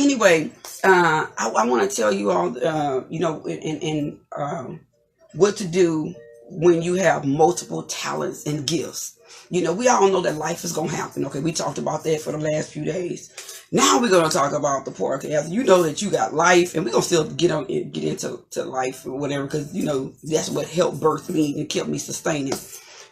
anyway, I want to tell you all, what to do when you have multiple talents and gifts. We all know that life is going to happen. Okay, we talked about that for the last few days. Now we're going to talk about the podcast. You know that you got life, and we're going to still get into life or whatever, because, that's what helped birth me and kept me sustaining.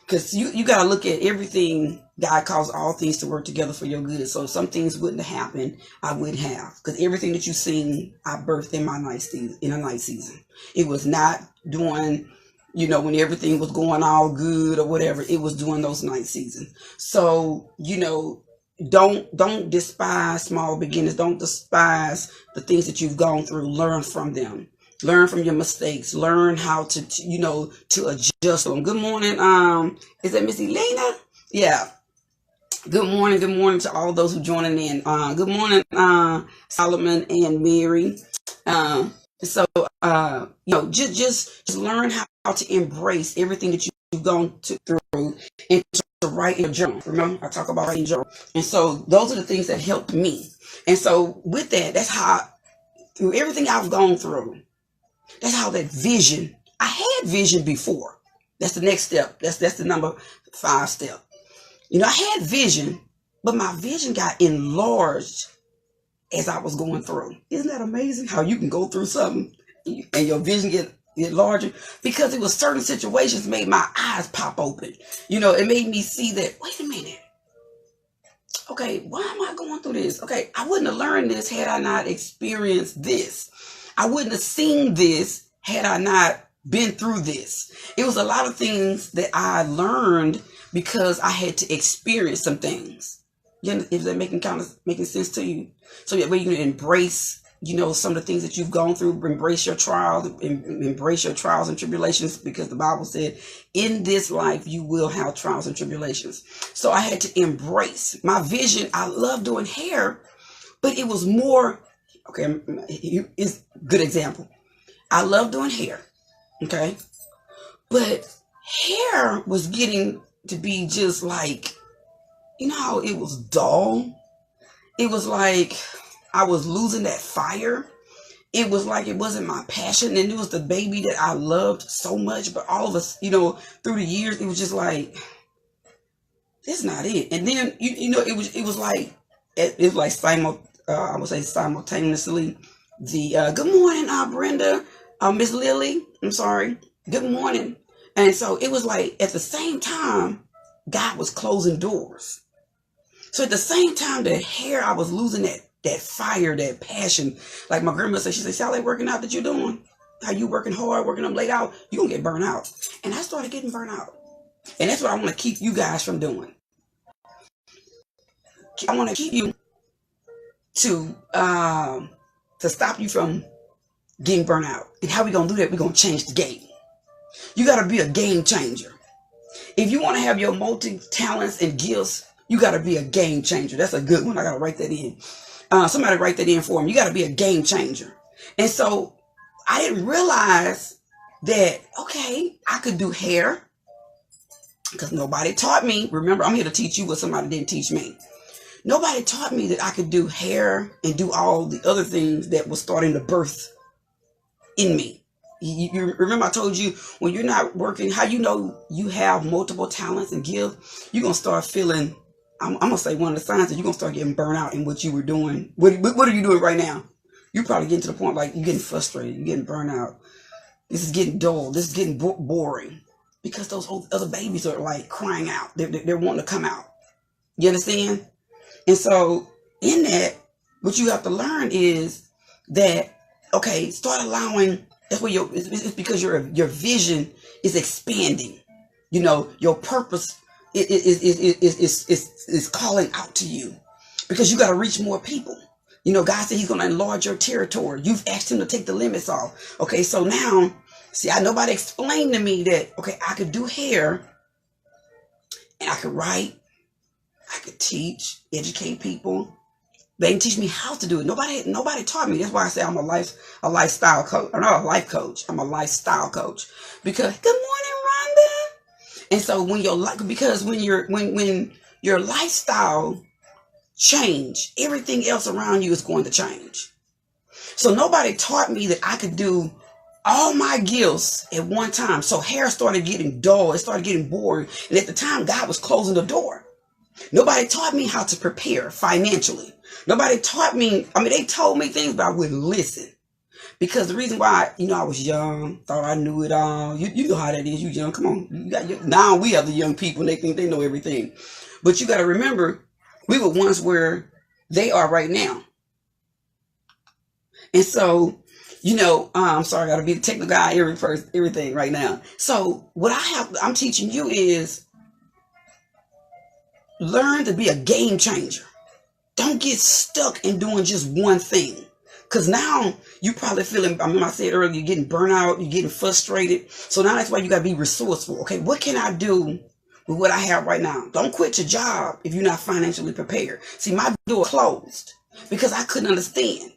Because you got to look at everything. God calls all things to work together for your good. So some things wouldn't have happened, I wouldn't have. Because everything that you've seen, I birthed in my night season. It was not doing, when everything was going all good or whatever. It was during those night seasons. So, don't despise small beginnings. Don't despise the things that you've gone through. Learn from them. Learn from your mistakes. Learn how to adjust them. Good morning. Is that Miss Elena? Yeah. Good morning. Good morning to all those who joining in. Good morning, Solomon and Mary. Just learn how to embrace everything that you've gone through and to write in your journal. Remember, I talk about writing journal. And so those are the things that helped me. And so with that, that's how, through everything I've gone through, that's how that vision, I had vision before. That's the next step. That's the number 5 step. I had vision, but my vision got enlarged as I was going through. Isn't that amazing how you can go through something and your vision get larger? Because it was certain situations made my eyes pop open. It made me see that, wait a minute. Okay, why am I going through this? Okay, I wouldn't have learned this had I not experienced this. I wouldn't have seen this had I not been through this. It was a lot of things that I learned because I had to experience some things. Is that making sense to you? So that way you can embrace, some of the things that you've gone through, embrace your trials, embrace your trials and tribulations, because the Bible said, in this life, you will have trials and tribulations. So I had to embrace my vision. I love doing hair, but it was more, okay, it's a good example. I love doing hair, okay? But hair was getting to be just like, how it was dull. It was like I was losing that fire. It was like it wasn't my passion, and it was the baby that I loved so much. But all of us, through the years, it was just like, that's not it. And then it was like I would say simultaneously. The good morning, Brenda, Miss Lily. I'm sorry. Good morning. And so it was like at the same time, God was closing doors. So at the same time, the hair, I was losing that fire, that passion. Like my grandma said, she said, see how that working out that you're doing? How you working hard, working them late out, you're going to get burnt out. And I started getting burnt out. And that's what I want to keep you guys from doing. I want to keep you to stop you from getting burnt out. And how we going to do that? We're going to change the game. You got to be a game changer. If you want to have your multi-talents and gifts, you got to be a game changer. That's a good one. I got to write that in. Somebody write that in for me. You got to be a game changer. And so I didn't realize that, okay, I could do hair because nobody taught me. Remember, I'm here to teach you what somebody didn't teach me. Nobody taught me that I could do hair and do all the other things that was starting to birth in me. You remember I told you, when you're not working, how you have multiple talents and gifts, you're going to start feeling, I'm going to say one of the signs that you're going to start getting burnt out in what you were doing. What are you doing right now? You're probably getting to the point like you're getting frustrated. You're getting burnt out. This is getting dull. This is getting boring. Because those other babies are like crying out. They're wanting to come out. You understand? And so in that, what you have to learn is that, okay, start allowing. That's where it's because your vision is expanding. Your purpose is calling out to you, because you got to reach more people. God said He's going to enlarge your territory. You've asked Him to take the limits off. Okay, so now, see, nobody explained to me that, okay, I could do hair and I could write, I could teach, educate people. They didn't teach me how to do it. Nobody taught me. That's why I say I'm a lifestyle coach. I'm not a life coach. I'm a lifestyle coach. Because good morning, Rhonda. And so when your lifestyle change, everything else around you is going to change. So nobody taught me that I could do all my gifts at one time. So hair started getting dull. It started getting boring. And at the time, God was closing the door. Nobody taught me how to prepare financially. Nobody taught me. I mean, they told me things, but I wouldn't listen. Because the reason why, I was young, thought I knew it all. You know how that is. You young. Come on. Now we have the young people, and they think they know everything. But you got to remember, we were once where they are right now. And so, I'm sorry, I got to be the technical guy, everything right now. So what I'm teaching you is learn to be a game changer. Don't get stuck in doing just one thing. Because now you probably feeling, I said earlier, you're getting burnt out, you're getting frustrated. So now that's why you got to be resourceful. Okay, what can I do with what I have right now? Don't quit your job if you're not financially prepared. See, my door closed because I couldn't understand.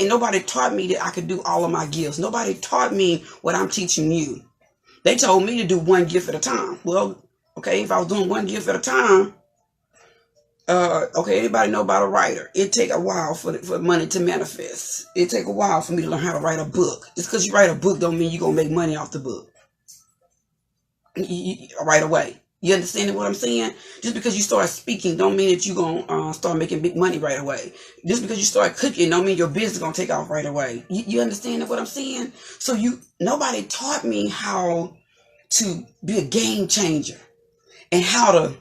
Nobody taught me that I could do all of my gifts. Nobody taught me what I'm teaching you. They told me to do one gift at a time. Well, okay, if I was doing one gift at a time, okay, anybody know about a writer? It take a while for money to manifest. It take a while for me to learn how to write a book. Just because you write a book don't mean you're going to make money off the book right away. You understand what I'm saying? Just because you start speaking don't mean that you're going to start making big money right away. Just because you start cooking don't mean your business is going to take off right away. You understand what I'm saying? So nobody taught me how to be a game changer and how to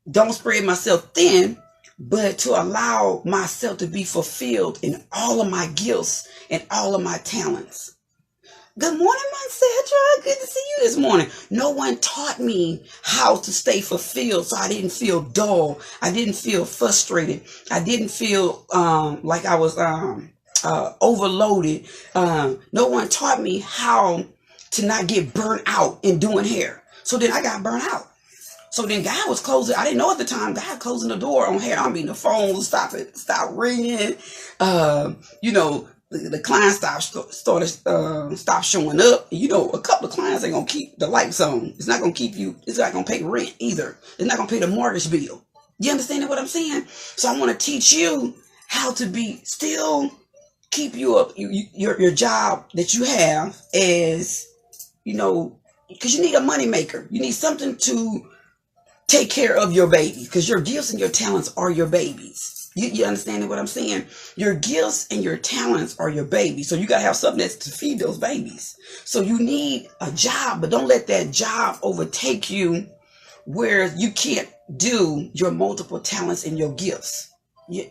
don't spread myself thin, but to allow myself to be fulfilled in all of my gifts and all of my talents. Good morning, Sandra. Good to see you this morning. No one taught me how to stay fulfilled, so I didn't feel dull. I didn't feel frustrated. I didn't feel like I was overloaded. No one taught me how to not get burnt out in doing hair. So then I got burnt out. So then God was closing. I didn't know at the time. God closing the door on hair. The phone stop ringing. The clients stop showing up. A couple of clients ain't gonna keep the lights on. It's not gonna keep you. It's not gonna pay rent either. It's not gonna pay the mortgage bill. You understand what I'm saying? So I want to teach you how to still keep your job that you have as because you need a money maker. You need something to take care of your baby, because your gifts and your talents are your babies. You understand what I'm saying? Your gifts and your talents are your babies. So you got to have something that's to feed those babies. So you need a job, but don't let that job overtake you where you can't do your multiple talents and your gifts.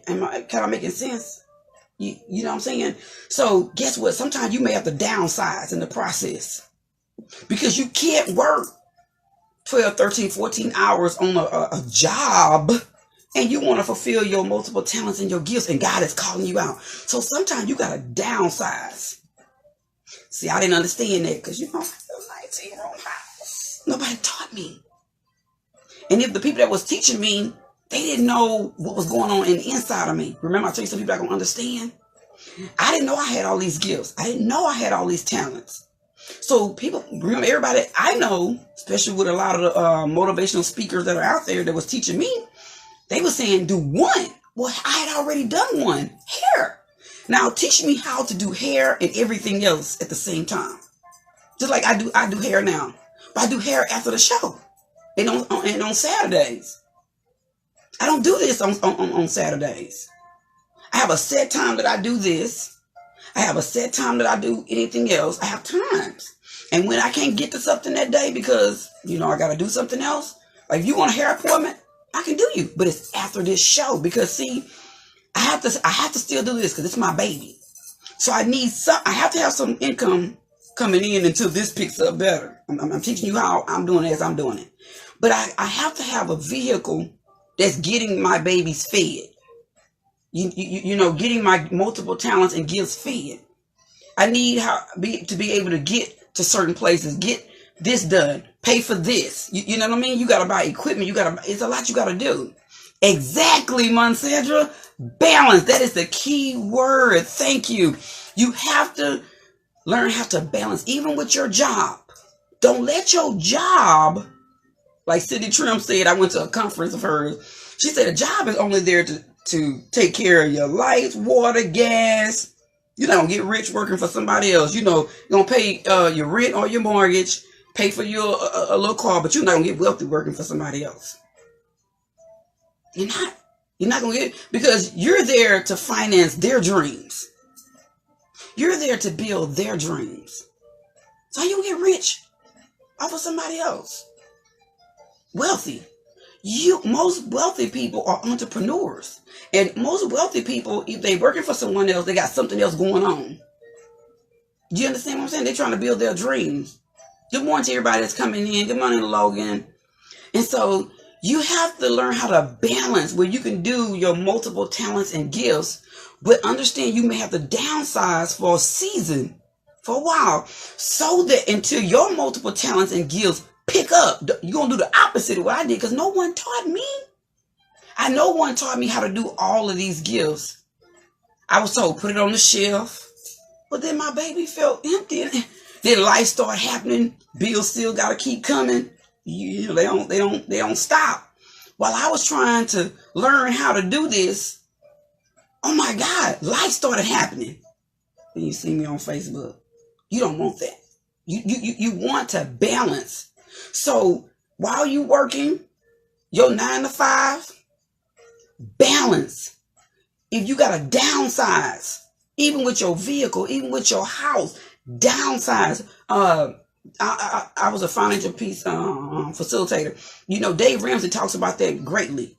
Am I kind of making sense? You know what I'm saying? So guess what? Sometimes you may have to downsize in the process because you can't work 12, 13, 14 hours on a job, and you want to fulfill your multiple talents and your gifts, and God is calling you out. So sometimes you got to downsize. See, I didn't understand that because, I have a 19-year-old house. Nobody taught me. And if the people that was teaching me, they didn't know what was going on in the inside of me. Remember, I told you some people are going to understand? I didn't know I had all these gifts. I didn't know I had all these talents. So people, remember, everybody I know, especially with a lot of the motivational speakers that are out there that was teaching me, they were saying do one. Well, I had already done one, hair. Now teach me how to do hair and everything else at the same time. Just like I do hair now, but I do hair after the show and on Saturdays. I don't do this on Saturdays. I have a set time that I do this. I have a set time that I do anything else. I have times. And when I can't get to something that day because, I got to do something else. Like if you want a hair appointment, I can do you. But it's after this show because, see, I have to still do this because it's my baby. So I have to have some income coming in until this picks up better. I'm teaching you how I'm doing it as I'm doing it. But I have to have a vehicle that's getting my babies fed. Getting my multiple talents and gifts fed. I need to be able to get to certain places, get this done, pay for this. You know what I mean? You got to buy equipment. It's a lot you got to do. Exactly, Sandra. Balance. That is the key word. Thank you. You have to learn how to balance, even with your job. Don't let your job, like Cindy Trim said, I went to a conference of hers. She said a job is only there to take care of your lights, water, gas. You're not gonna get rich working for somebody else. You know, you're gonna pay your rent or your mortgage, pay for your a little car, but you're not gonna get wealthy working for somebody else. You're not. You're not gonna get it because you're there to finance their dreams. You're there to build their dreams. So you get rich off of somebody else. Wealthy. Most wealthy people are entrepreneurs. And most wealthy people, if they're working for someone else, they got something else going on. Do you understand what I'm saying? They're trying to build their dreams. Good morning to everybody that's coming in. Good morning, Logan. And so you have to learn how to balance where you can do your multiple talents and gifts, but understand you may have to downsize for a season, for a while, so that until your multiple talents and gifts pick up, you're going to do the opposite of what I did because no one taught me. No one taught me how to do all of these gifts. I was told, put it on the shelf. But then my baby felt empty. Then life started happening. Bills still got to keep coming. You know, they don't stop. While I was trying to learn how to do this, oh my God, life started happening. Then you see me on Facebook. You don't want that. You want to balance. So while you working your 9 to 5, balance. If you got to downsize, even with your vehicle, even with your house, downsize. I was a financial peace facilitator. You know, Dave Ramsey talks about that greatly.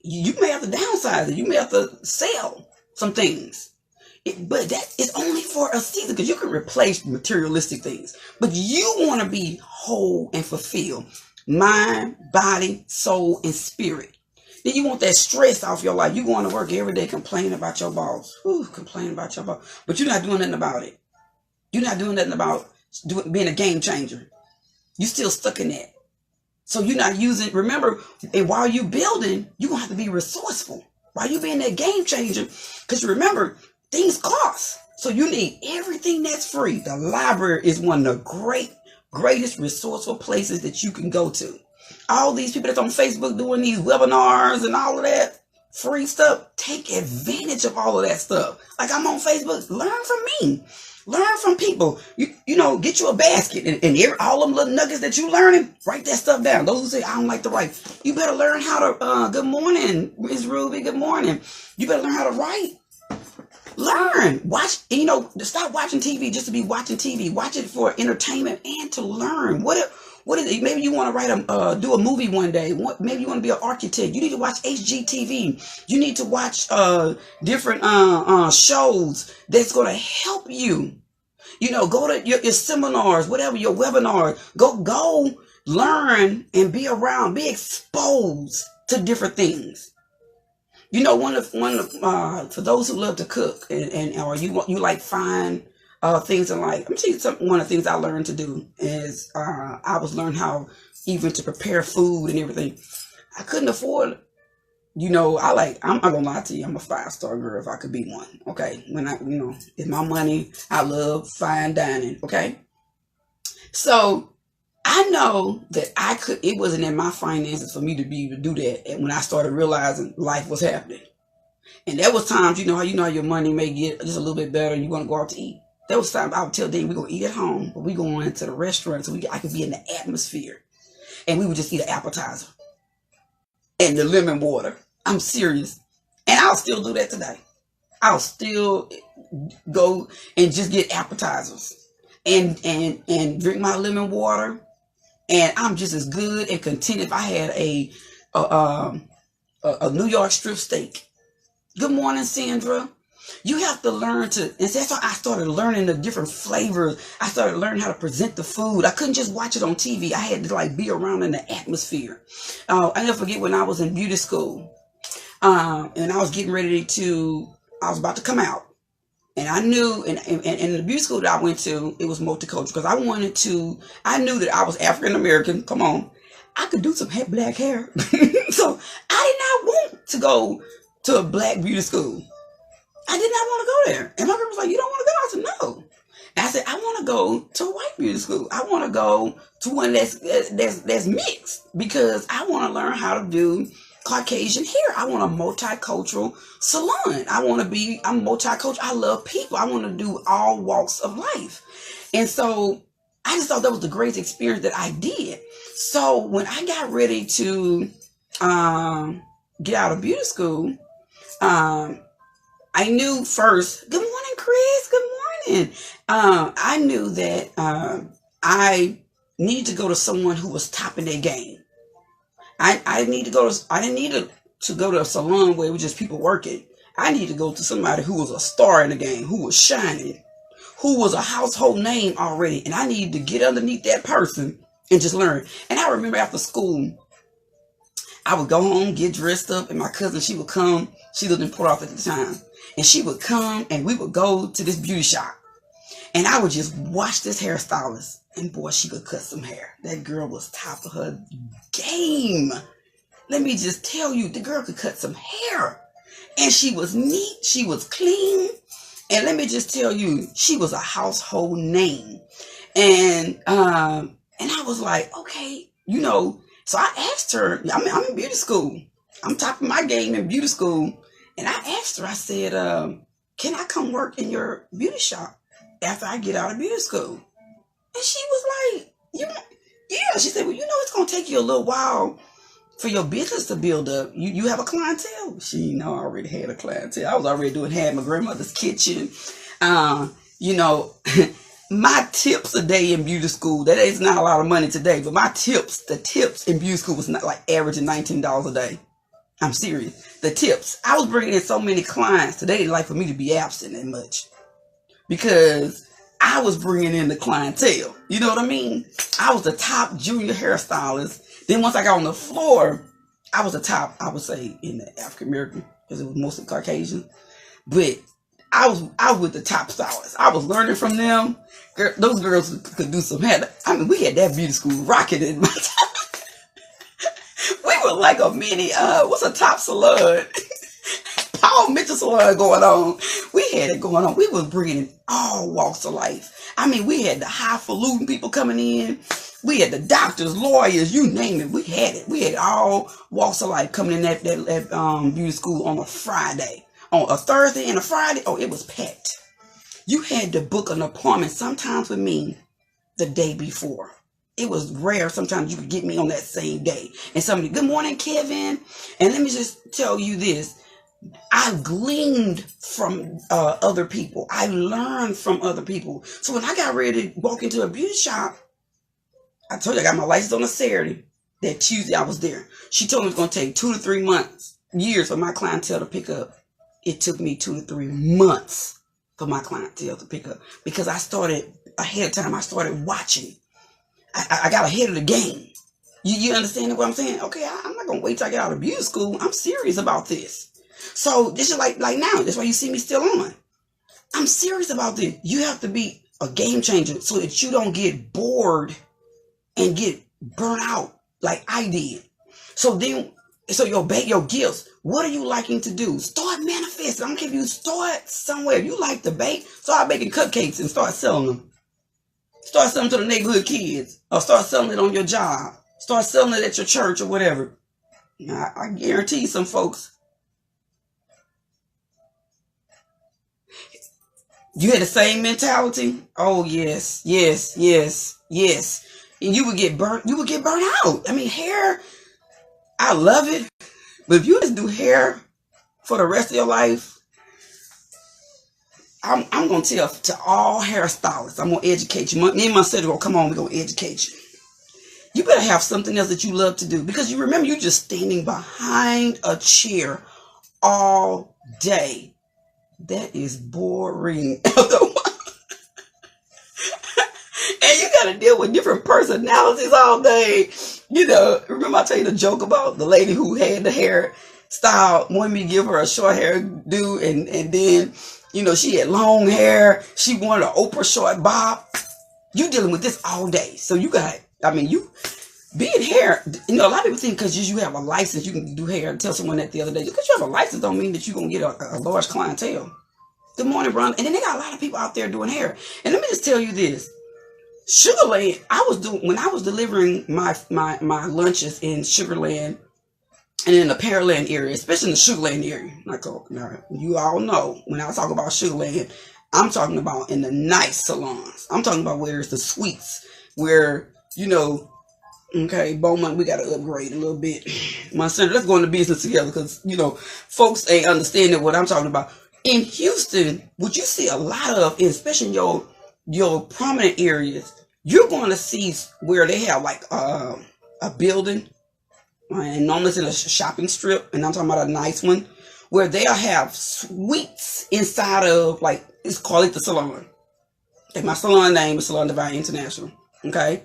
You may have to downsize it. You may have to sell some things. But that is only for a season because you can replace materialistic things. But you want to be whole and fulfilled. Mind, body, soul, and spirit. Then you want that stress off your life. You going to work every day complaining about your boss. Complaining about your boss. But you're not doing nothing about it. You're not doing nothing about being a game changer. You still stuck in that. So you're not using, remember, and while you building, you're going to have to be resourceful. While you being that game changer, because remember, things cost. So you need everything that's free. The library is one of the greatest resourceful places that you can go to. All these people that's on Facebook doing these webinars and all of that free stuff, take advantage of all of that stuff. Like I'm on Facebook, learn from me. Learn from people. You know, get you a basket and all them little nuggets that you learning, write that stuff down. Those who say, I don't like to write. You better learn how to, good morning, Miss Ruby, good morning. You better learn how to write. Learn. Watch, you know, stop watching TV just to be watching TV. Watch it for entertainment and to learn. What is it? Maybe you want to write do a movie one day. Maybe you want to be an architect. You need to watch HGTV. You need to watch different shows that's going to help you. You know, go to your seminars, whatever, your webinars. Go learn and be around, be exposed to different things. You know, one of for those who love to cook and or you like find things in life. I'm telling you one of the things I learned to do is I was learning how even to prepare food and everything. I couldn't afford, you know, I'm not gonna lie to you, I'm a 5-star girl if I could be one. Okay. When it's my money, I love fine dining. Okay. So I know that it wasn't in my finances for me to be able to do that. And when I started realizing life was happening. And there was times, you know how your money may get just a little bit better and you want to go out to eat. There was times I would tell Dave, we're going to eat at home, but we're going to the restaurant so I could be in the atmosphere. And we would just eat an appetizer and the lemon water. I'm serious. And I'll still do that today. I'll still go and just get appetizers and drink my lemon water. And I'm just as good and content if I had a New York strip steak. Good morning, Sandra. You have to learn and that's why I started learning the different flavors. I started learning how to present the food. I couldn't just watch it on TV. I had to be around in the atmosphere. I never forget when I was in beauty school, and I was getting ready I was about to come out. And I knew, and the beauty school that I went to, it was multicultural because I knew that I was African American. Come on. I could do some black hair. So I did not want to go to a black beauty school. I did not want to go there. And my girl was like, you don't want to go? I said, no. And I said, I want to go to a white beauty school. I want to go to one that's mixed because I want to learn how to do Caucasian hair. I want a multicultural salon. I'm multicultural. I love people. I want to do all walks of life. And so I just thought that was the greatest experience that I did. So when I got ready to get out of beauty school, I knew first, good morning, Chris. Good morning. I knew that I needed to go to someone who was top in their game. I didn't need to go to a salon where it was just people working. I needed to go to somebody who was a star in the game, who was shining, who was a household name already. And I needed to get underneath that person and just learn. And I remember after school, I would go home, get dressed up, and my cousin, she would come. She lived in Port Arthur at the time. And she would come, and we would go to this beauty shop. And I would just watch this hairstylist. And boy, she could cut some hair. That girl was top of her game. Let me just tell you, the girl could cut some hair. And she was neat. She was clean. And let me just tell you, she was a household name. And I was like, okay, so I asked her, I'm in beauty school. I'm top of my game in beauty school. And I asked her, I said, can I come work in your beauty shop after I get out of beauty school? And she was like, yeah. She said, well, it's going to take you a little while for your business to build up. You have a clientele. I already had a clientele. I was already had my grandmother's kitchen. My tips a day in beauty school, that is not a lot of money today, but the tips in beauty school was not like averaging $19 a day. I'm serious. The tips. I was bringing in so many clients today, didn't like for me to be absent that much because I was bringing in the clientele. You know what I mean? I was the top junior hairstylist. Then once I got on the floor, I was the top, I would say, in the African American because it was mostly Caucasian. But I was with the top stylists. I was learning from them. Those girls could do some hair. I mean, we had that beauty school rocking in my time. We were like a mini, what's a top salon? Paul Mitchell salon going on. We had it going on. We was bringing in all walks of life. I mean, we had the highfalutin people coming in. We had the doctors, lawyers, you name it. We had it. We had all walks of life coming in that beauty school on a Friday. On a Thursday and a Friday, it was packed. You had to book an appointment sometimes with me the day before. It was rare. Sometimes you could get me on that same day. And somebody, good morning, Kevin. And let me just tell you this. I gleaned from other people. I learned from other people. So when I got ready to walk into a beauty shop, I told you I got my license on a Saturday. That Tuesday I was there. She told me it was going to take 2 to 3 years for my clientele to pick up. It took me 2 to 3 months for my clientele to pick up because I started ahead of time. I started watching. I got ahead of the game. You understand what I'm saying? Okay, I'm not going to wait till I get out of beauty school. I'm serious about this. So this is like now. That's why you see me still on. I'm serious about this. You have to be a game changer so that you don't get bored and get burnt out like I did. So your gifts, what are you liking to do? Start manifesting. I don't care if you start somewhere. If you like to bake, start baking cupcakes and start selling them. Start selling to the neighborhood kids or start selling it on your job. Start selling it at your church or whatever. Now, I guarantee some folks, you had the same mentality. Oh, yes. And you would get burnt out. I mean, hair, I love it. But if you just do hair for the rest of your life, I'm going to tell to all hairstylists, I'm going to educate you. Me and my sister go, come on, we're going to educate you. You better have something else that you love to do. Because you remember, you're just standing behind a chair all day. That is boring. And you got to deal with different personalities all day. Remember I tell you the joke about the lady who had the hair style, wanted me to give her a short hair do, and then, she had long hair. She wanted an Oprah short bob. You dealing with this all day. So you being hair, a lot of people think because you have a license, you can do hair. Tell someone that the other day, because you have a license don't mean that you're going to get a large clientele. Good morning, Ron. And then they got a lot of people out there doing hair. And let me just tell you this. Sugarland, when I was delivering my lunches in Sugarland, and in the Pearland area, especially in the Sugar Land area. Now, you all know when I talk about Sugar Land, I'm talking about in the nice salons. I'm talking about where it's the suites, where, you know, okay, Beaumont, we got to upgrade a little bit. My son, let's go into business together because, you know, folks ain't understanding what I'm talking about. In Houston, what you see a lot of, especially in your prominent areas, you're going to see where they have like a building, and normally it's in a shopping strip, and I'm talking about a nice one, where they'll have suites inside of, like, it's Carleatha Salon. Okay, my salon name is Salon Devine International. Okay?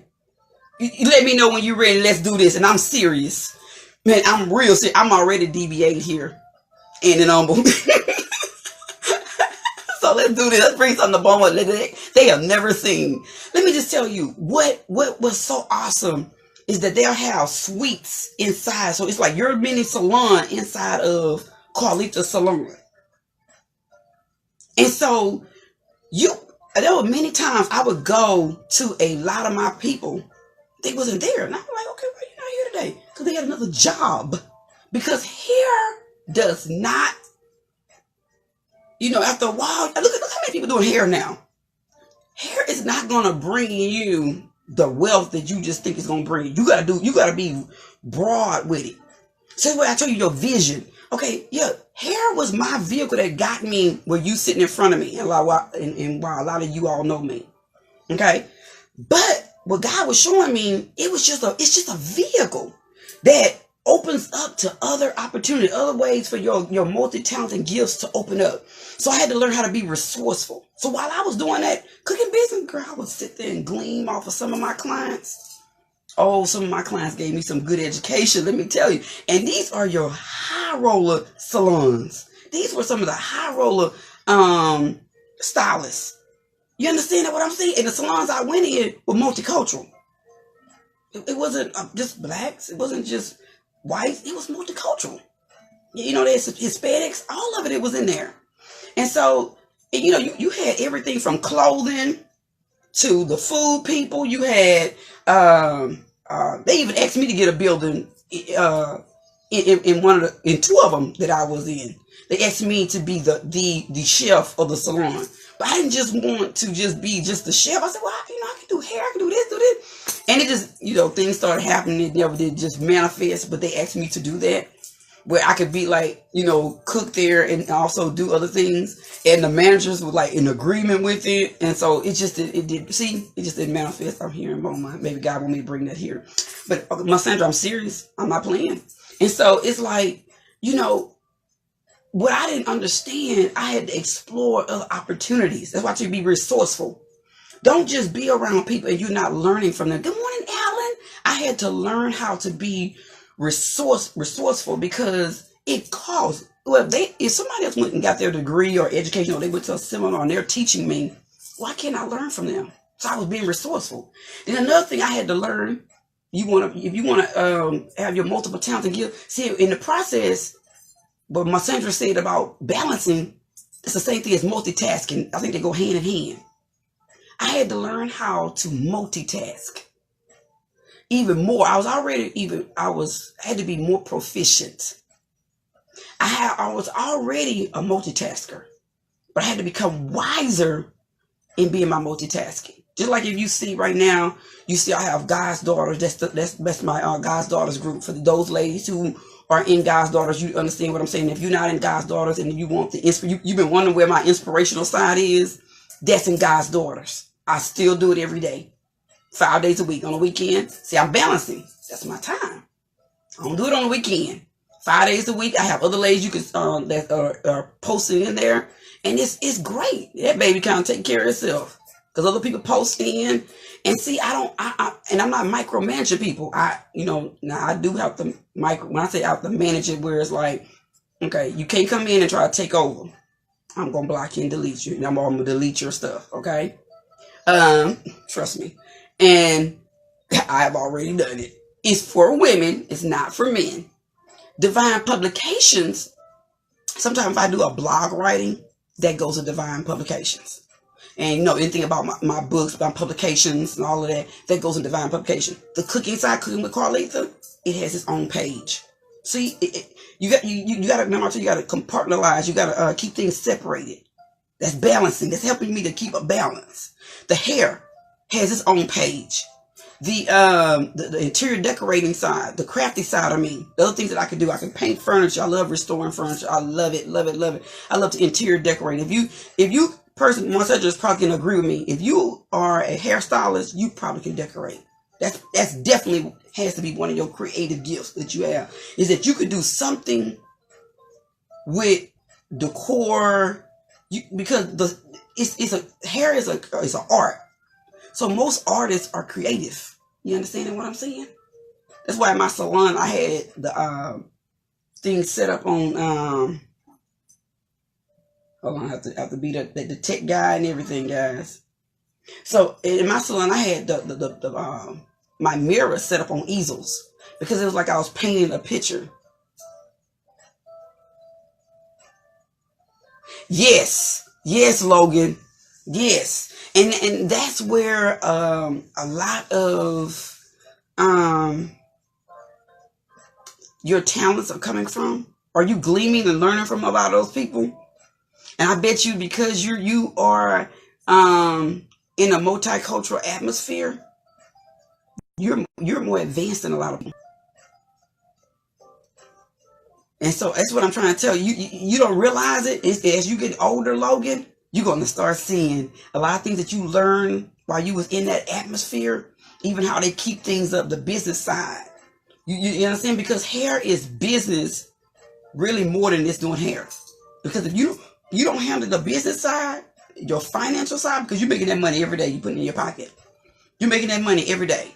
You let me know when you're ready. Let's do this. And I'm serious. Man, I'm real serious. I'm already DBA'd here. And in Humble. So let's do this. Let's bring something to Beaumont they have never seen. Let me just tell you, what was so awesome is that they'll have suites inside. So it's like your mini salon inside of Carleatha Salon. And so there were many times I would go to a lot of my people. They wasn't there. And I'm like, okay, why are you not here today? Because they had another job. Because hair does not, you know, after a while, look how many people doing hair now. Hair is not going to bring you the wealth that you just think it's going to bring. You got to be broad with it. So what I told you, your vision. Okay, yeah, hair was my vehicle that got me where you sitting in front of me. And while a lot of you all know me. Okay? But what God was showing me, it's just a vehicle that opens up to other opportunities, other ways for your multi-talented gifts to open up. So I had to learn how to be resourceful. So while I was doing that cooking business, girl, I would sit there and gleam off of some of my clients. Oh, some of my clients gave me some good education, let me tell you. And these are your high roller salons. These were some of the high roller stylists. You understand what I'm saying? And the salons I went in were multicultural. It wasn't just blacks. It wasn't just whites. It was multicultural. You know, there's Hispanics. All of it was in there. And so, you know, you had everything from clothing to the food people. You had, they even asked me to get a building in two of them that I was in. They asked me to be the chef of the salon. But I didn't just want to just be just the chef. I said, well, you know, I can do hair, I can do this. And it just, you know, things started happening. It never did just manifest, but they asked me to do that. Where I could be like, you know, cook there and also do other things. And the managers were like in agreement with it. And so it just didn't manifest. I'm here in Beaumont. Maybe God want me to bring that here. But my Sandra, I'm serious. I'm not playing. And so it's like, you know, what I didn't understand, I had to explore other opportunities. That's why you be resourceful. Don't just be around people and you're not learning from them. Good morning, Alan. I had to learn how to be resourceful because it costs. Well, if somebody else went and got their degree or education, or they went to a seminar and they're teaching me, why can't I learn from them? So I was being resourceful. Then another thing I had to learn, if you want to have your multiple talents and gifts, see in the process. But my Sandra said about balancing, it's the same thing as multitasking. I think they go hand in hand. I had to learn how to multitask even more. I had to be more proficient. I was already a multitasker, but I had to become wiser in being my multitasking. Just like if you see right now, you see I have God's Daughters. That's my God's Daughters group. For those ladies who are in God's Daughters, you understand what I'm saying. If you're not in God's Daughters and you want you've been wondering where my inspirational side is, that's in God's Daughters. I still do it every day, 5 days a week. On the weekend, see, I'm balancing. That's my time. I don't do it on the weekend. 5 days a week. I have other ladies you can that are posting in there, and it's great. That baby kind of take care of itself because other people post in. And see, I'm not micromanaging people. Now I do have to when I say I have to manage it, where it's like, okay, you can't come in and try to take over. I'm going to block you and delete you. And I'm going to delete your stuff. Okay. Trust me. And I've already done it. It's for women. It's not for men. Devine Publications. Sometimes if I do a blog writing, that goes to Devine Publications. And you know, anything about my books, my publications and all of that, that goes in Devine Publication. The cooking side, Cooking with Carleatha, it has its own page. See, you got to remember, you got to compartmentalize. You got to keep things separated. That's balancing. That's helping me to keep a balance. The hair has its own page. The interior decorating side, the crafty side of me, the other things that I can do. I can paint furniture. I love restoring furniture. I love it, love it, love it. I love to interior decorate. If you person, Marcella just probably can agree with me. If you are a hairstylist, you probably can decorate. That's definitely has to be one of your creative gifts that you have. Is that you could do something with decor, because hair is an art. So most artists are creative. You understand what I'm saying? That's why in my salon I had the thing set up on. Hold on, I have to be the tech guy and everything, guys. So in my salon I had the my mirror set up on easels because it was like I was painting a picture. Yes, Logan. Yes. And that's where a lot of your talents are coming from. Are you gleaming and learning from a lot of those people? And I bet you, because you are in a multicultural atmosphere, you're more advanced than a lot of people. And so that's what I'm trying to tell you. You don't realize it. As you get older, Logan, you're going to start seeing a lot of things that you learned while you was in that atmosphere, even how they keep things up, the business side. You understand? Because hair is business really more than just doing hair. Because if you don't handle the business side, your financial side, because you're making that money every day you put it in your pocket. You're making that money every day.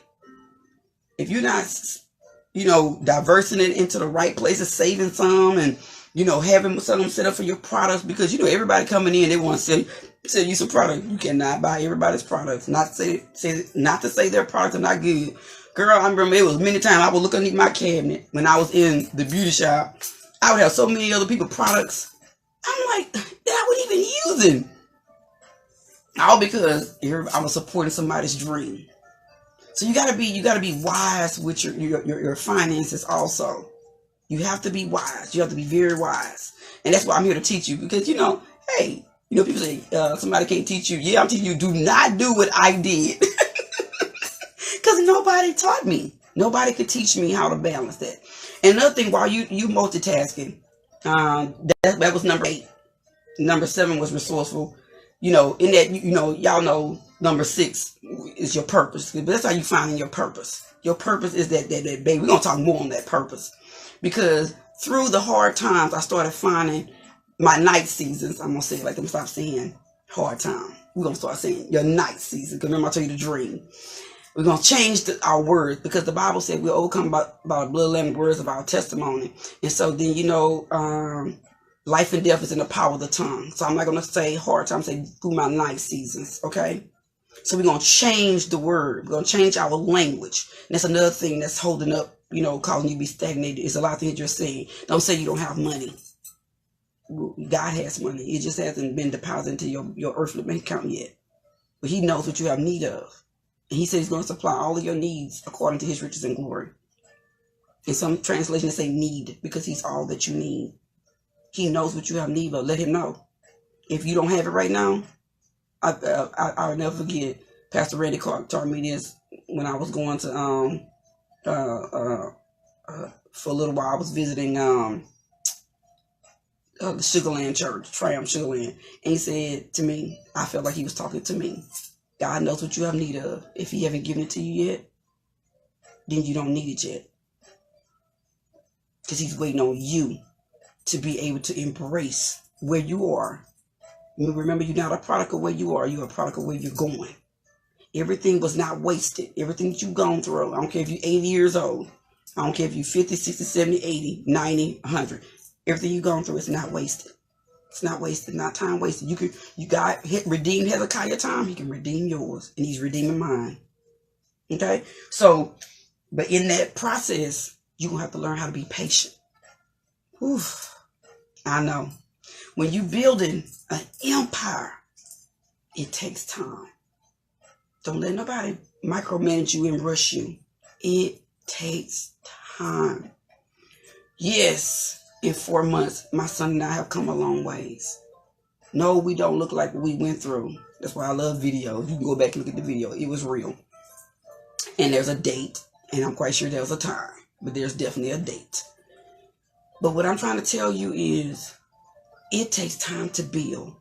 If you're not, diversing it into the right places, saving some, and having some set up for your products, because everybody coming in, they want to sell you some product. You cannot buy everybody's products. Not to say their products are not good. Girl, I remember it was many times I would look underneath my cabinet when I was in the beauty shop. I would have so many other people's products. I'm like, that I wasn't even using. All because I was supporting somebody's dream. So you gotta be wise with your finances also. You have to be wise. You have to be very wise. And that's why I'm here to teach you. Because hey, people say somebody can't teach you. Yeah, I'm teaching you. Do not do what I did. Because nobody taught me. Nobody could teach me how to balance that. And another thing, while you multitasking, that was number 8. Number 7 was resourceful. In that, y'all know number 6 is your purpose. But that's how you find your purpose. Your purpose is that baby. We're going to talk more on that purpose. Because through the hard times, I started finding my night seasons. I'm going to say it like I'm stop saying hard time. We're going to start saying your night season. Because remember I told you the dream. We're going to change our words. Because the Bible said we're overcome by the blood and words of our testimony. And so then, life and death is in the power of the tongue. So I'm not going to say hard time, say through my night seasons, okay? So we're going to change the word. We're going to change our language. And that's another thing that's holding up, causing you to be stagnated. It's a lot of things you're saying. Don't say you don't have money. God has money. It just hasn't been deposited into your earthly bank account yet. But he knows what you have need of. And he says he's going to supply all of your needs according to his riches and glory. In some translations, they say need, because he's all that you need. He knows what you have need of. Let him know. If you don't have it right now, I'll never forget. Pastor Randy Clark taught me this when I was going to for a little while. I was visiting the Sugarland Church, Triumph Sugarland, and he said to me, I felt like he was talking to me. God knows what you have need of. If he haven't given it to you yet, then you don't need it yet, because he's waiting on you to be able to embrace where you are. Remember, you're not a product of where you are. You're a product of where you're going. Everything was not wasted. Everything that you've gone through. I don't care if you're 80 years old. I don't care if you're 50, 60, 70, 80, 90, 100. Everything you've gone through is not wasted. It's not wasted. Not time wasted. God redeemed Hezekiah's time. He can redeem yours. And he's redeeming mine. Okay? So, but in that process, you're going to have to learn how to be patient. Oof. I know. When you're building an empire, it takes time. Don't let nobody micromanage you and rush you. It takes time. Yes, in 4 months, my son and I have come a long ways. No, we don't look like what we went through. That's why I love videos. You can go back and look at the video. It was real. And there's a date, and I'm quite sure there was a time, but there's definitely a date. But what I'm trying to tell you is it takes time to build.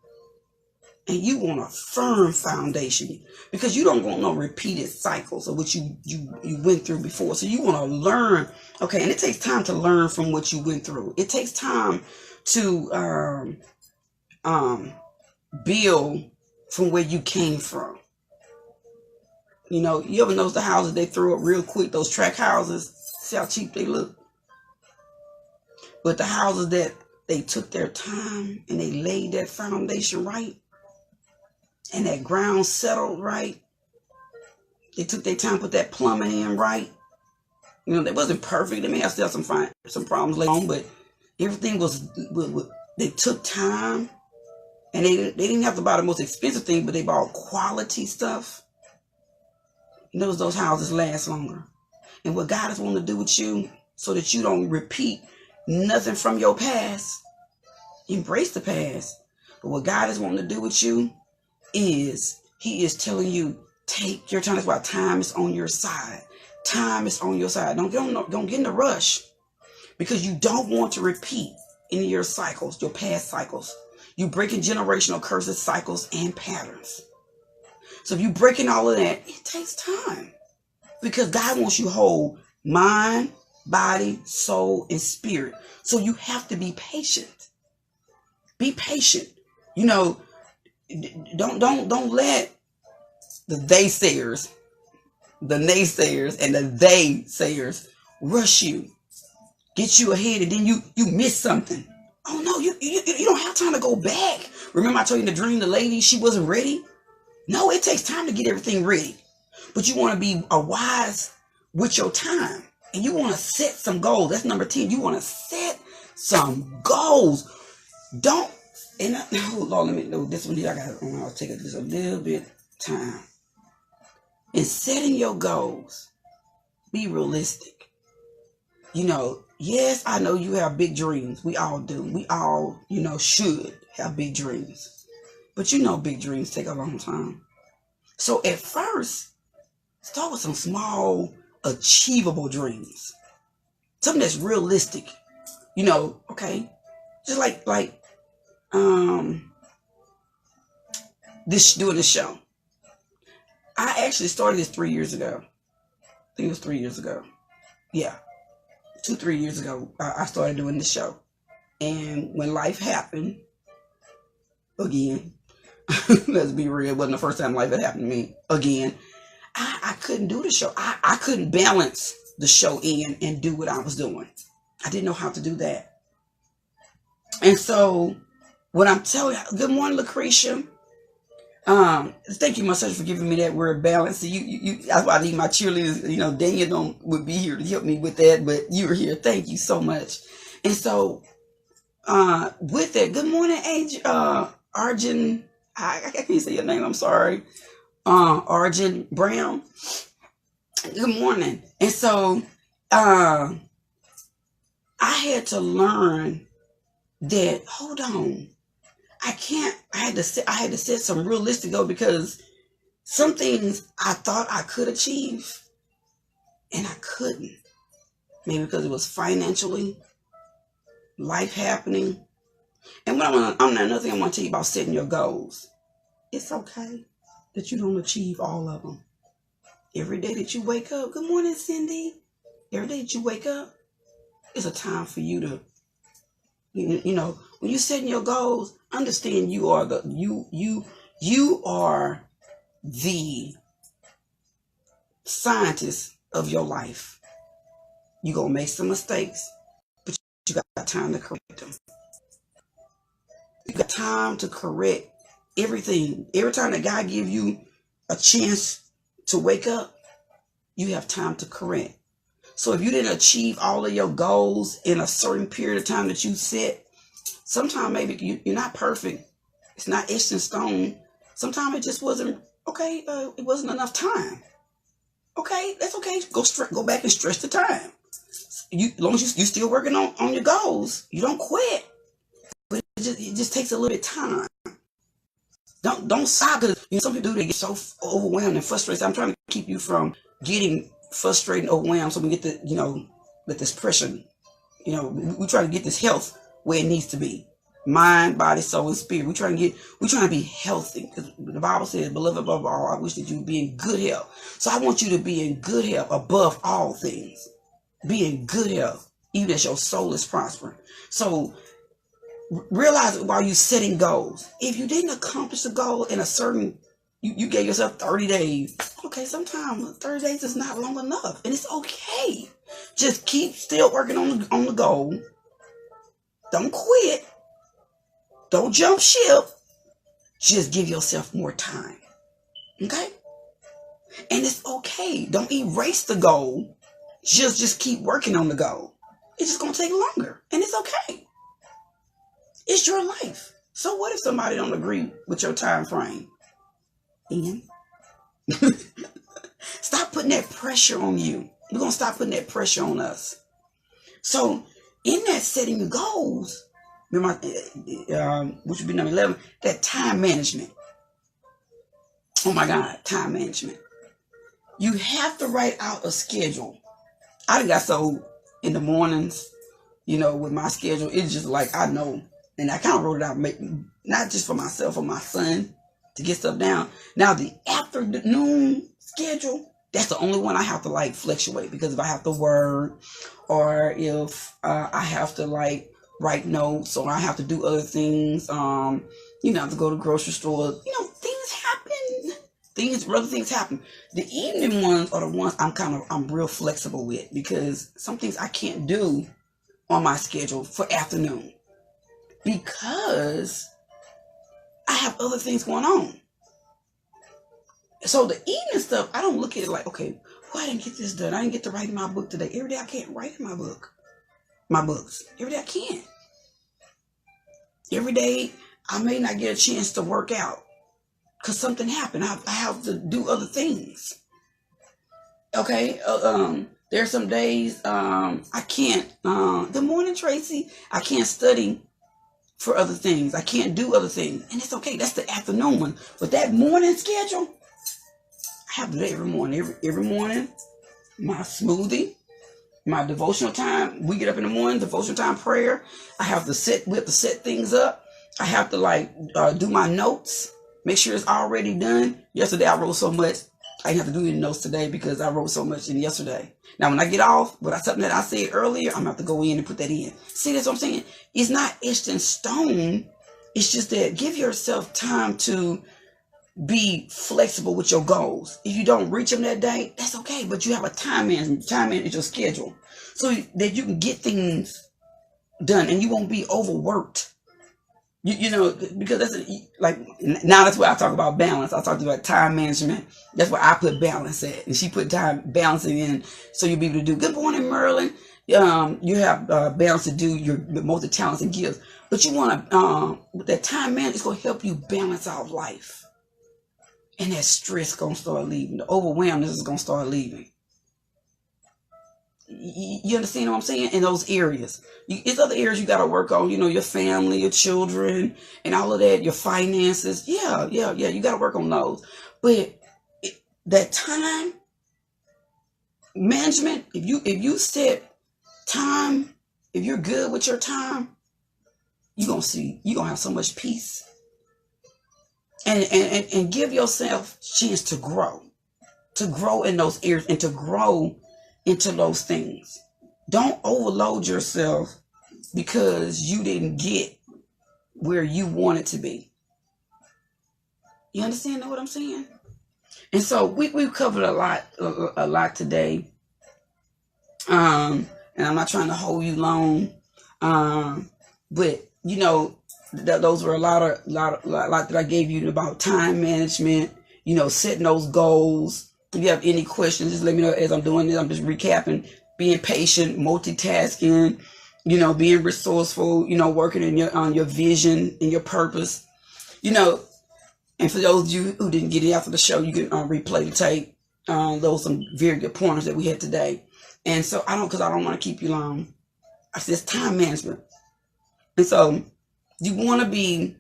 And you want a firm foundation because you don't want no repeated cycles of what you went through before. So you want to learn, okay, and it takes time to learn from what you went through. It takes time to build from where you came from. You know, you ever notice the houses they throw up real quick, those track houses? See how cheap they look? But the houses that they took their time and they laid that foundation right, and that ground settled right. They took their time, put that plumbing in right. You know, they wasn't perfect. They may have still some problems later on, but everything was they took time, and they didn't have to buy the most expensive thing, but they bought quality stuff. You know, those houses last longer. And what God is wanting to do with you, so that you don't repeat nothing from your past. Embrace the past. But what God is wanting to do with you is he is telling you, take your time. That's why time is on your side. Time is on your side. Don't get in a rush, because you don't want to repeat any of your cycles, your past cycles. You breaking generational curses, cycles, and patterns. So if you breaking all of that, it takes time, because God wants you whole, mind, body, soul, and spirit. So you have to be patient. Be patient. You know, don't let the naysayers and the they sayers rush you, get you ahead, and then you miss something. Oh no, you don't have time to go back. Remember I told you in the dream, the lady, she wasn't ready. No, it takes time to get everything ready, but you want to be wise with your time, and you want to set some goals. That's number 10. You want to set some goals. Don't. And Lord, let me know this one here. I'll take it just a little bit time. In setting your goals, be realistic. You know, yes, I know you have big dreams. We all do. We all, should have big dreams. But big dreams take a long time. So at first, start with some small, achievable dreams. Something that's realistic. Okay. Just like doing this show. I actually started this 3 years ago. I think it was 3 years ago. Yeah. 2-3 years ago, I started doing this show. And when life happened, again, let's be real, it wasn't the first time life had happened to me. Again, I couldn't do the show. I couldn't balance the show in and do what I was doing. I didn't know how to do that. And so, what I'm telling you, good morning, Lucretia. Thank you, my sister, for giving me that word balance. That's why I need my cheerleaders. Daniel would be here to help me with that, but you're here. Thank you so much. And so, with that, good morning, Arjun. I can't say your name. I'm sorry. Arjun Brown. Good morning. And so, I had to learn that. Hold on. I had to set some realistic goals, because some things I thought I could achieve and I couldn't. Maybe because it was financially, life happening. And another thing I want to tell you about setting your goals. It's okay that you don't achieve all of them. Every day that you wake up, good morning, Cindy. Every day that you wake up, it's a time for you to, when you're setting your goals, understand you are the scientist of your life. You're going to make some mistakes, but you got time to correct them. You got time to correct everything. Every time that God gives you a chance to wake up, you have time to correct. So if you didn't achieve all of your goals in a certain period of time that you set, sometimes maybe you're not perfect. It's not etched in stone. Sometimes it just wasn't, okay, it wasn't enough time. Okay, that's okay. Go back and stretch the time. as long as you still working on your goals, you don't quit. But it just takes a little bit of time. Don't stop, because some people do, they get so overwhelmed and frustrated. So I'm trying to keep you from getting frustrated and overwhelmed, so we get with this pressure. We try to get this health where it needs to be. Mind, body, soul, and spirit. We're trying to be healthy, because the Bible says, beloved above all, I wish that you be in good health. So I want you to be in good health above all things. Be in good health, even as your soul is prospering. So realize it while you're setting goals. If you didn't accomplish the goal in a certain, you gave yourself 30 days. Okay, sometimes 30 days is not long enough, and it's okay. Just keep still working on the goal. Don't quit. Don't jump ship. Just give yourself more time. Okay? And it's okay. Don't erase the goal. Just keep working on the goal. It's just going to take longer, and it's okay. It's your life. So what if somebody don't agree with your time frame? Ian? Stop putting that pressure on you. We're going to stop putting that pressure on us. So in that setting the goals, remember, which would be number 11, that time management. Oh my God, time management. You have to write out a schedule. I got so in the mornings, with my schedule, it's just like I know. And I kind of wrote it out, not just for myself, for my son, to get stuff down. Now, the afternoon schedule, that's the only one I have to fluctuate, because if I have to work, or if I have to write notes, or I have to do other things, I have to go to the grocery store, things happen. Other things happen. The evening ones are the ones I'm real flexible with, because some things I can't do on my schedule for afternoon, because I have other things going on. So the evening stuff, I don't look at it like, okay, I didn't get this done. I didn't get to write in my book today. Every day I can't write in my books. Every day I can't. Every day I may not get a chance to work out because something happened. I have to do other things. Okay. There are some days I can't. Good morning, Tracy. I can't study for other things. I can't do other things. And it's okay. That's the afternoon one. But that morning schedule, I have to do it every morning. Every morning, my smoothie, my devotional time. We get up in the morning, devotional time, prayer. We have to set things up. I have to do my notes, make sure it's already done. Yesterday I wrote so much. I didn't have to do any notes today because I wrote so much in yesterday. Now, when I get off, something that I said earlier, I'm going to have to go in and put that in. See, that's what I'm saying? It's not etched in stone. It's just that give yourself time to be flexible with your goals. If you don't reach them that day, that's okay. But you have a time management. Time manage your schedule so that you can get things done and you won't be overworked. Because now that's where I talk about balance. I talked about time management. That's where I put balance at. And she put time balancing in so you'll be able to do. Good morning, Merlin. You have balance to do your multi-talents and gifts. But you want to, with that time management, it's going to help you balance out life. And that stress is going to start leaving. The overwhelmness is going to start leaving. You understand what I'm saying? In those areas. It's other areas you got to work on, your family, your children, and all of that, your finances. Yeah. You got to work on those. But that time management, if you set time, if you're good with your time, you're going to have so much peace. And give yourself a chance to grow in those areas and to grow into those things. Don't overload yourself because you didn't get where you wanted to be. You understand what I'm saying? And so we've covered a lot today. And I'm not trying to hold you long. But those were a lot that I gave you about time management, setting those goals. If you have any questions, just let me know as I'm doing this. I'm just recapping, being patient, multitasking, being resourceful, working on your vision and your purpose, and for those of you who didn't get it after the show, you can replay the tape. Those are some very good pointers that we had today. And so because I don't want to keep you long. I said it's time management. And so you want to be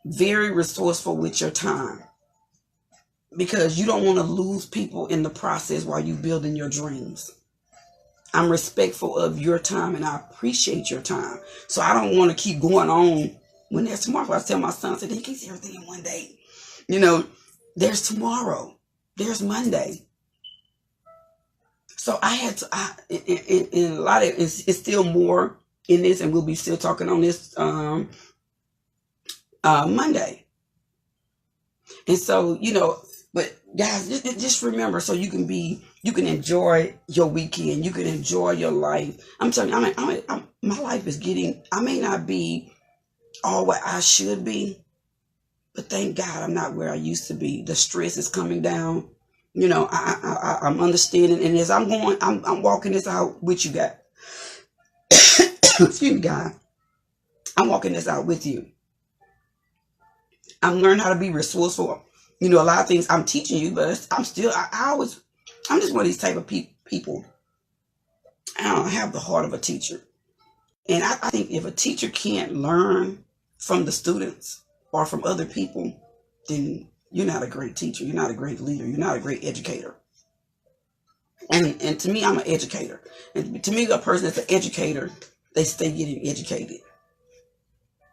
very resourceful with your time, because you don't want to lose people in the process while you building your dreams. I'm respectful of your time and I appreciate your time. So I don't want to keep going on when there's tomorrow. I tell my son, I said, he can't see everything in one day. You know, there's tomorrow. There's Monday. So I had to, in a lot of it's still more in this, and we'll be still talking on this Monday. And so, you know, but guys, just remember, so you can enjoy your weekend, you can enjoy your life. I'm telling you, my life is I may not be all what I should be, but thank God I'm not where I used to be. The stress is coming down. You know, I'm understanding, and as I'm walking this out with you guys. Excuse me, God. I'm walking this out with you. I'm learning how to be resourceful. You know, a lot of things I'm teaching you, but I'm still, I'm just one of these type of people. I don't have the heart of a teacher. And I think if a teacher can't learn from the students or from other people, then you're not a great teacher. You're not a great leader. You're not a great educator. And to me, I'm an educator. And to me, a person that's an educator, they stay getting educated.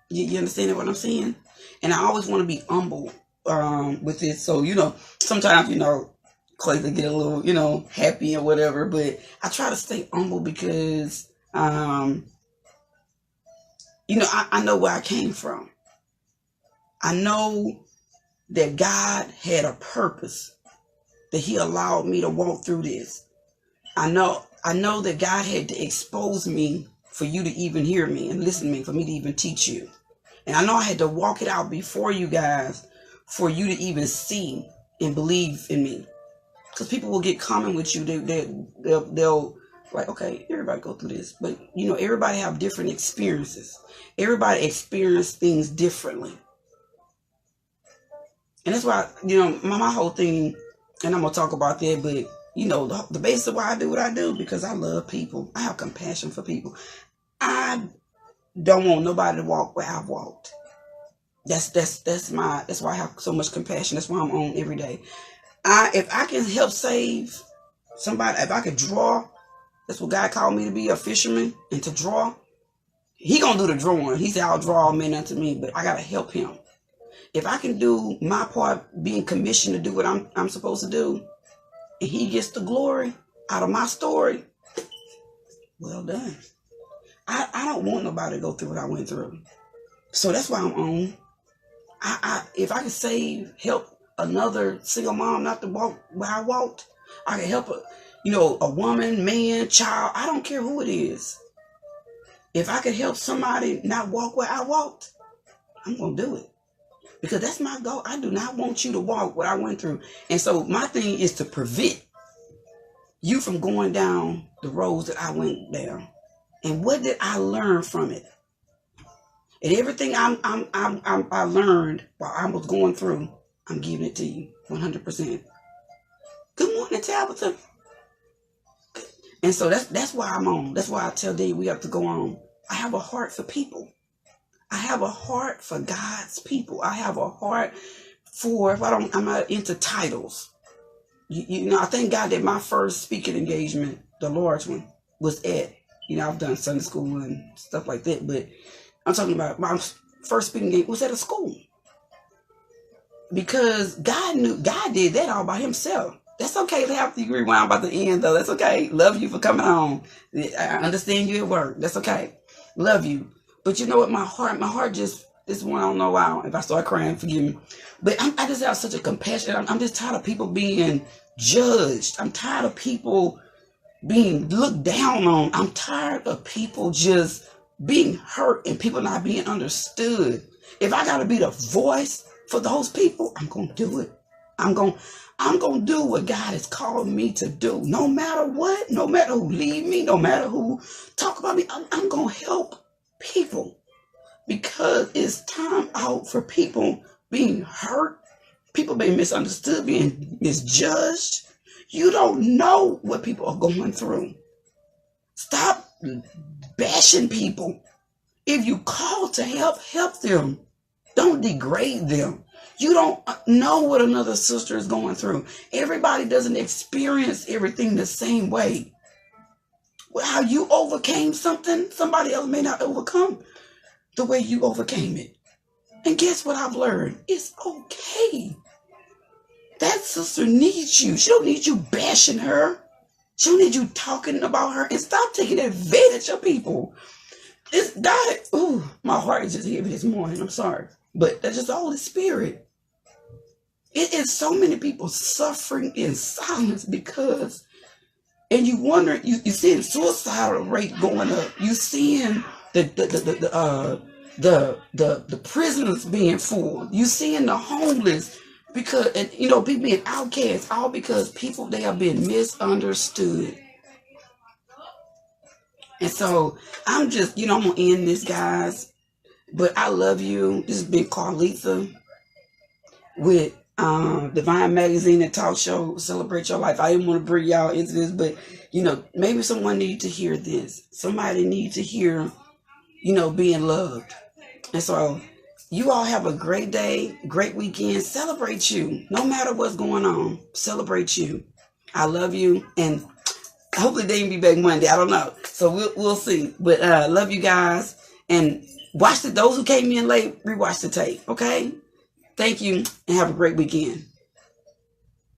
You understand what I'm saying? And I always want to be humble with it. So, you know, sometimes, you know, Carleatha get a little, you know, happy or whatever. But I try to stay humble because, you know, I know where I came from. I know that God had a purpose, that he allowed me to walk through this. I know that God had to expose me for you to even hear me and listen to me, for me to even teach you. And I know I had to walk it out before you guys for you to even see and believe in me. Because people will get common with you. They'll like, okay, everybody go through this. But, you know, everybody have different experiences. Everybody experience things differently. And that's why, you know, my whole thing, and I'm going to talk about that, but, you know, the basis of why I do what I do, because I love people. I have compassion for people. I don't want nobody to walk where I've walked. That's why I have so much compassion. That's why I'm on every day. If I can help save somebody, if I could draw, that's what God called me to be, a fisherman, and to draw. He gonna do the drawing. He said, I'll draw all men unto me, but I gotta help him. If I can do my part, being commissioned to do what I'm supposed to do, and he gets the glory out of my story, well done. I don't want nobody to go through what I went through. So that's why I'm on. If I can help another single mom not to walk where I walked, I can help a woman, man, child, I don't care who it is. If I could help somebody not walk where I walked, I'm going to do it. Because that's my goal. I do not want you to walk what I went through. And so my thing is to prevent you from going down the roads that I went down. And what did I learn from it? And everything I learned while I was going through, I'm giving it to you 100%. Good morning, Tabitha. And so that's why I'm on. That's why I tell Dave we have to go on. I have a heart for people. I have a heart for God's people. I have a heart for, I'm not into titles. You know, I thank God that my first speaking engagement, the large one, was at, I've done Sunday school and stuff like that, but I'm talking about my first speaking engagement was at a school. Because God did that all by himself. That's okay. After you rewind about the end, though. That's okay. Love you for coming on. I understand you at work. That's okay. Love you. But you know what? My heart just, this one, I don't know why. If I start crying, forgive me. But I just have such a compassion. I'm just tired of people being judged. I'm tired of people being looked down on. I'm tired of people just being hurt and people not being understood. If I got to be the voice for those people, I'm going to do it. I'm going to do what God has called me to do. No matter what, no matter who leave me, no matter who talk about me, I'm going to help people. Because it's time out for people being hurt, people being misunderstood, being misjudged. You don't know what people are going through. Stop bashing people. If you call to help, help them. Don't degrade them. You don't know what another sister is going through. Everybody doesn't experience everything the same way. How you overcame something, somebody else may not overcome the way you overcame it. And guess what I've learned? It's okay. That sister needs you. She don't need you bashing her. She don't need you talking about her. And stop taking advantage of people. It's God. Ooh, my heart is just heavy this morning. I'm sorry. But that's just the Holy Spirit. It is so many people suffering in silence because, and you wonder, you seeing suicidal rate going up. You seeing the prisons being full. You seeing the homeless because, and people being outcasts, all because people, they are being misunderstood. And so I'm just, I'm gonna end this, guys. But I love you. This has been Carleatha with Devine Magazine and Talk Show, Celebrate Your Life. I didn't want to bring y'all into this, but maybe someone needs to hear this. Somebody needs to hear, being loved. And so you all have a great day, great weekend. Celebrate you. No matter what's going on, celebrate you. I love you, and hopefully they can be back Monday. I don't know. So we'll see. But love you guys, and watch those who came in late, rewatch the tape. Okay? Thank you, and have a great weekend.